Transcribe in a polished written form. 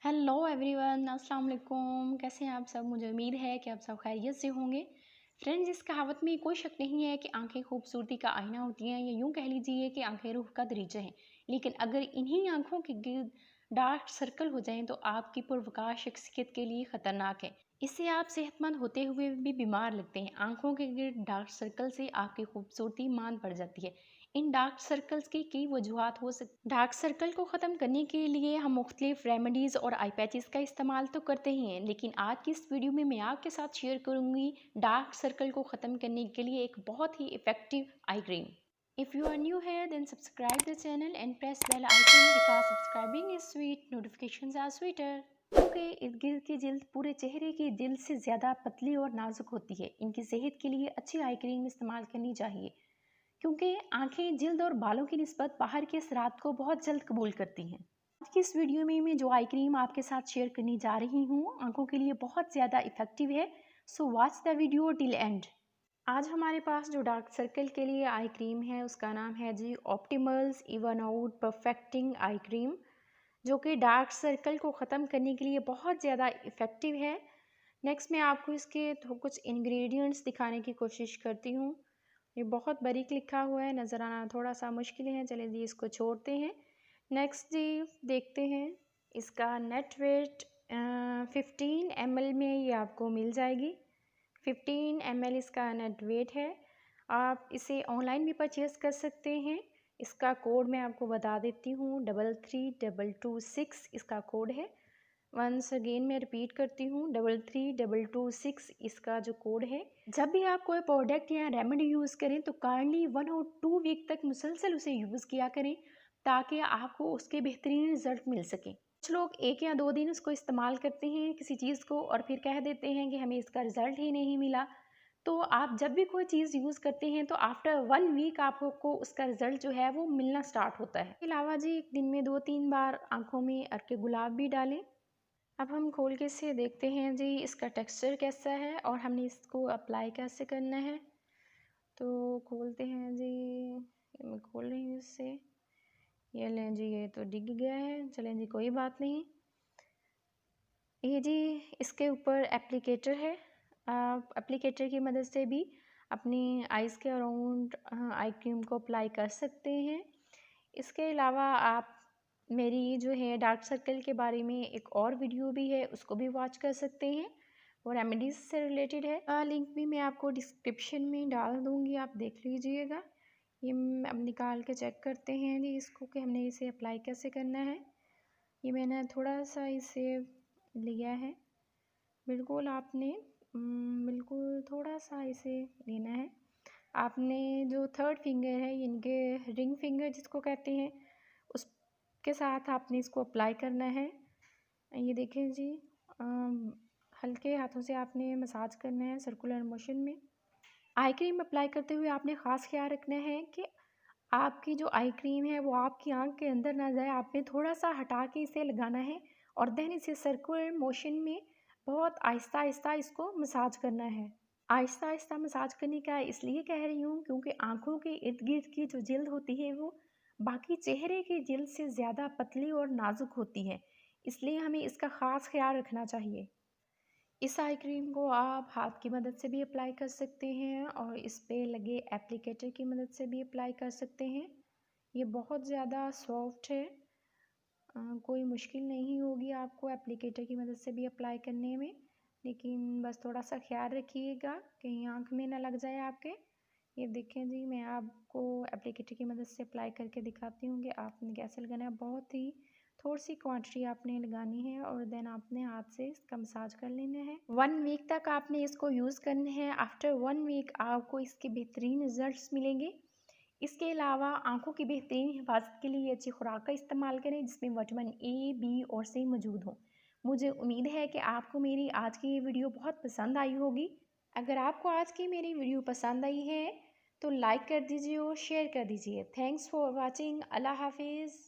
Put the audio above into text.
Hello everyone, अस्सलाम वालेकुम। कैसे हैं आप सब? मुझे उम्मीद है कि आप सब खैरियत से होंगे। फ्रेंड्स, इस कहावत में कोई शक नहीं है कि आंखें खूबसूरती का आईना होती हैं, या यूं कह लीजिए कि आंखें रूह का दरीचा हैं। लेकिन अगर इन्हीं आंखों के गिर्द डार्क सर्कल हो जाएं तो आपकी पुरवकार शख्सियत के लिए ख़तरनाक है। इससे आप सेहतमंद होते हुए भी बीमार लगते हैं। आंखों के गिर्द डार्क सर्कल से आपकी खूबसूरती मान पड़ जाती है। इन डार्क सर्कल्स की कई वजूहत हो सकती। डार्क सर्कल को ख़त्म करने के लिए हम मुख्तलिफ रेमेडीज़ और आई पैचेस का इस्तेमाल तो करते ही हैं, लेकिन आज की इस वीडियो में मैं आपके साथ शेयर करूंगी डार्क सर्कल को ख़त्म करने के लिए एक बहुत ही effective eye cream. If you are new here then subscribe the channel and press bell icon because subscribing is sweet, notifications are sweeter. क्योंकि इर्द गिर्द की जिल्द पूरे चेहरे की जिल्द से ज़्यादा पतली और नाजुक होती है। इनकी सेहत के लिए अच्छी आई क्रीम इस्तेमाल करनी चाहिए, क्योंकि आंखें जिल्द और बालों की निस्बत बाहर के असरात को बहुत जल्द कबूल करती हैं। आज की इस वीडियो में मैं जो आई क्रीम आपके साथ शेयर करने जा रही हूँ आंखों के लिए बहुत ज़्यादा इफ़ेक्टिव है। So watch the video till and. आज हमारे पास जो डार्क सर्कल के लिए आई क्रीम है उसका नाम है जी optimals even out perfecting eye cream, जो कि डार्क सर्कल को ख़त्म करने के लिए बहुत ज़्यादा इफ़ेक्टिव है। नेक्स्ट मैं आपको इसके कुछ इंग्रेडिएंट्स दिखाने की कोशिश करती हूँ। ये बहुत बारीक लिखा हुआ है, नज़र आना थोड़ा सा मुश्किल है। चलिए जी, इसको छोड़ते हैं। नेक्स्ट जी देखते हैं, इसका नेट वेट 15 ml में ये आपको मिल जाएगी। 15 ml इसका नेट वेट है। आप इसे ऑनलाइन भी परचेज़ कर सकते हैं। इसका कोड मैं आपको बता देती हूँ, 33226 इसका कोड है। वंस अगेन मैं रिपीट करती हूँ, 33226 इसका जो कोड है। जब भी आप कोई प्रोडक्ट या रेमेडी यूज़ करें तो काइंडली 1 और 2 वीक तक मुसलसल उसे यूज़ किया करें, ताकि आपको उसके बेहतरीन रिजल्ट मिल सकें। कुछ लोग 1 या 2 दिन उसको इस्तेमाल करते हैं किसी चीज़ को और फिर कह देते हैं कि हमें इसका रिज़ल्ट ही नहीं मिला। तो आप जब भी कोई चीज़ यूज़ करते हैं तो आफ्टर 1 वीक आपको उसका रिज़ल्ट जो है वो मिलना स्टार्ट होता है। इसके अलावा जी दिन में 2-3 बार आँखों में अर्के गुलाब भी डालें। अब हम खोल के इसे देखते हैं जी इसका टेक्सचर कैसा है और हमने इसको अप्लाई कैसे करना है। तो खोलते हैं जी, मैं खोल रही हूँ इससे। ये लें जी, ये तो डिग गया है। चलें जी, कोई बात नहीं। ये जी इसके ऊपर एप्लीकेटर है। आप एप्लीकेटर की मदद से भी अपनी आइज़ के अराउंड आई क्रीम को अप्लाई कर सकते हैं। इसके अलावा आप मेरी जो है डार्क सर्कल के बारे में एक और वीडियो भी है, उसको भी वॉच कर सकते हैं। वो रेमेडीज़ से रिलेटेड है। लिंक भी मैं आपको डिस्क्रिप्शन में डाल दूँगी, आप देख लीजिएगा। ये अब निकाल के चेक करते हैं जी इसको कि हमने इसे अप्लाई कैसे करना है। ये मैंने थोड़ा सा इसे लिया है। बिल्कुल आपने बिल्कुल थोड़ा सा इसे लेना है। आपने जो थर्ड फिंगर है, इनके रिंग फिंगर जिसको कहते हैं, उसके साथ आपने इसको अप्लाई करना है। ये देखें जी, हल्के हाथों से आपने मसाज करना है सर्कुलर मोशन में। आई क्रीम अप्लाई करते हुए आपने ख़ास ख्याल रखना है कि आपकी जो आई क्रीम है वो आपकी आंख के अंदर ना जाए। आपने थोड़ा सा हटा के इसे लगाना है और देन इसे सर्कुलर मोशन में बहुत आहिस्ता आहिस्ता इसको मसाज करना है। आहिस्ता आहिस्ता मसाज करने का इसलिए कह रही हूँ क्योंकि आंखों के इर्द गिर्द की जो जिल्द होती है वो बाकी चेहरे की जिल्द से ज़्यादा पतली और नाजुक होती है, इसलिए हमें इसका ख़ास ख्याल रखना चाहिए। इस आई क्रीम को आप हाथ की मदद से भी अप्लाई कर सकते हैं और इस पे लगे एप्लीकेटर की मदद से भी अप्लाई कर सकते हैं। ये बहुत ज़्यादा सॉफ्ट है। कोई मुश्किल नहीं होगी आपको एप्लीकेटर की मदद से भी अप्लाई करने में, लेकिन बस थोड़ा सा ख्याल रखिएगा कहीं आँख में ना लग जाए आपके। ये देखें जी, मैं आपको एप्लीकेटर की मदद से अप्लाई करके दिखाती हूँ कि आपने कैसे लगाना है। बहुत ही थोड़ी सी क्वांटिटी आपने लगानी है और देन आपने हाथ से इसका मसाज कर लेना है। 1 वीक तक आपने इसको यूज़ करना है। आफ्टर 1 वीक आपको इसके बेहतरीन रिजल्ट्स मिलेंगे। इसके अलावा आंखों की बेहतरीन हिफाजत के लिए अच्छी खुराक का इस्तेमाल करें जिसमें विटामिन ए, बी और सी मौजूद हो। मुझे उम्मीद है कि आपको मेरी आज की ये वीडियो बहुत पसंद आई होगी। अगर आपको आज की मेरी वीडियो पसंद आई है तो लाइक कर दीजिए और शेयर कर दीजिए। Thanks for watching. अल्लाह हाफिज़।